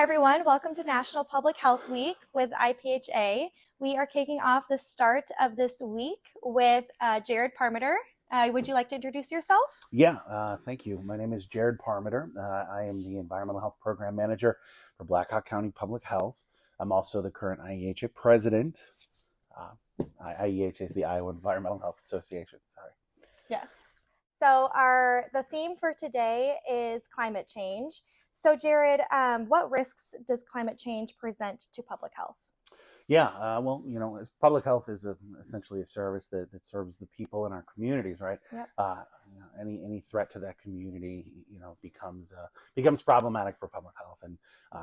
everyone. Welcome to National Public Health Week with IPHA. We are kicking off the start of this week with Jared Parmater. Would you like to introduce yourself? Yeah, thank you. My name is Jared Parmater. I am the Environmental Health Program Manager for Blackhawk County Public Health. I'm also the current IEHA President. IEHA is the Iowa Environmental Health Association. Sorry. Yes. So the theme for today is climate change. So Jared, what risks does climate change present to public health? Yeah, well, as public health is essentially a service that serves the people in our communities, right? Yep. Any threat to that community, becomes problematic for public health, and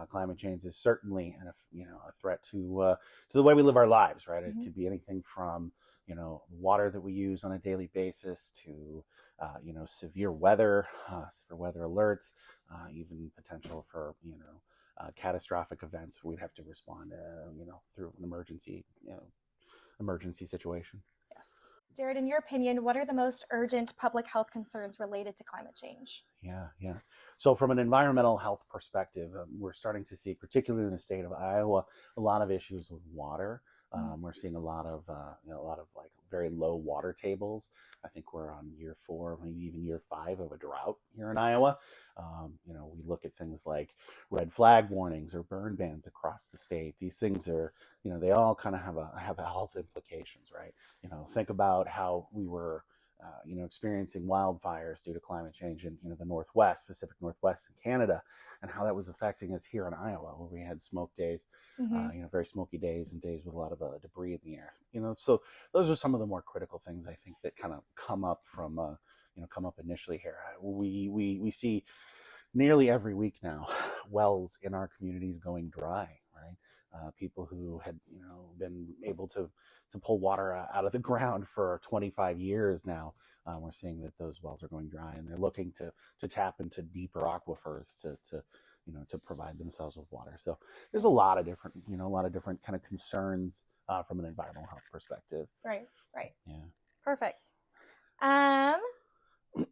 climate change is certainly a threat to the way we live our lives, right? Mm-hmm. It could be anything from water that we use on a daily basis to severe weather alerts, even potential for catastrophic events. We'd have to respond through an emergency situation. Yes. Jared, in your opinion, what are the most urgent public health concerns related to climate change? Yeah. So from an environmental health perspective, we're starting to see, particularly in the state of Iowa, a lot of issues with water. We're seeing a lot of like very low water tables. I think we're on year 4, maybe even year 5 of a drought here in Iowa. We look at things like red flag warnings or burn bans across the state. These things are, they all kind of have health implications, right? Think about how we were experiencing wildfires due to climate change in the Pacific Northwest in Canada, and how that was affecting us here in Iowa, where we had smoke days, very smoky days and days with a lot of debris in the air. So those are some of the more critical things I think that kind of come up initially here. We see nearly every week now wells in our communities going dry, right? People who had been able to pull water out of the ground for 25 years now, we're seeing that those wells are going dry, and they're looking to tap into deeper aquifers to provide themselves with water. So there's a lot of different kind of concerns from an environmental health perspective. Right. Yeah. Perfect.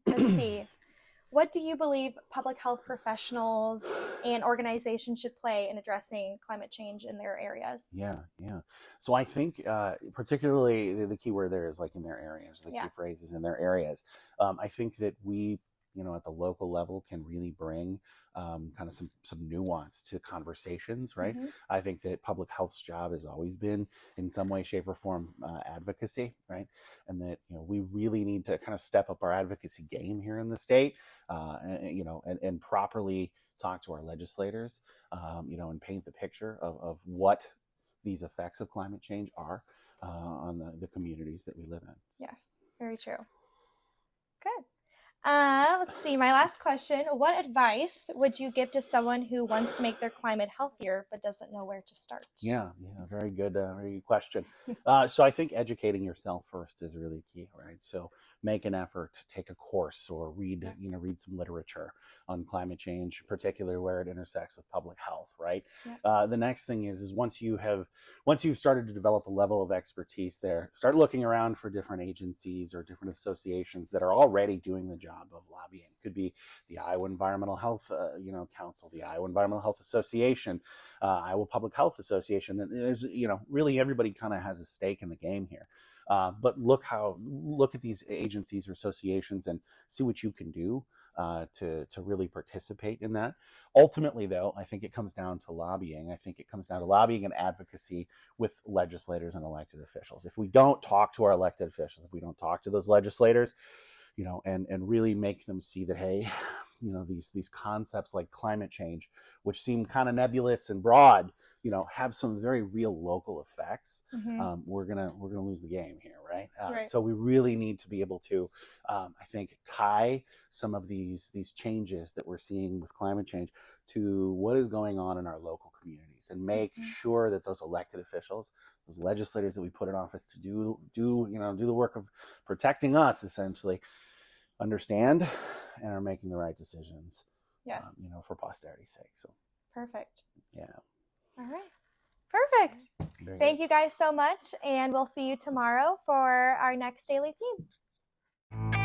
Let's see. What do you believe public health professionals and organizations should play in addressing climate change in their areas? Yeah. So I think particularly the key word there is like in their areas, key phrase is in their areas. I think that we, at the local level can really bring kind of some nuance to conversations, right? Mm-hmm. I think that public health's job has always been in some way, shape, or form advocacy, right? And that, we really need to kind of step up our advocacy game here in the state, and properly talk to our legislators, and paint the picture of what these effects of climate change are on the communities that we live in. Yes, very true. Good. Let's see, my last question. What advice would you give to someone who wants to make their climate healthier but doesn't know where to start? Yeah, very good question. So I think educating yourself first is really key, right? So make an effort to take a course or read some literature on climate change, particularly where it intersects with public health, right? Yeah. The next thing is once you've started to develop a level of expertise there, start looking around for different agencies or different associations that are already doing the job of lobbying. It could be the Iowa Environmental Health Council, the Iowa Environmental Health Association, Iowa Public Health Association, and there's really everybody kind of has a stake in the game here. But look at these agencies or associations and see what you can do to really participate in that. Ultimately, though, I think it comes down to lobbying. I think it comes down to lobbying and advocacy with legislators and elected officials. If we don't talk to our elected officials, if we don't talk to those legislators, and really make them see that, hey, these concepts like climate change, which seem kind of nebulous and broad, have some very real local effects. Mm-hmm. We're gonna lose the game here, right? Right. So we really need to be able to, I think, tie some of these changes that we're seeing with climate change to what is going on in our local communities, and make sure that those elected officials, those legislators that we put in office to do the work of protecting us, essentially, understand and are making the right decisions. Yes. For posterity's sake. So perfect. Yeah. All right. Perfect. Thank you guys so much, and we'll see you tomorrow for our next daily theme.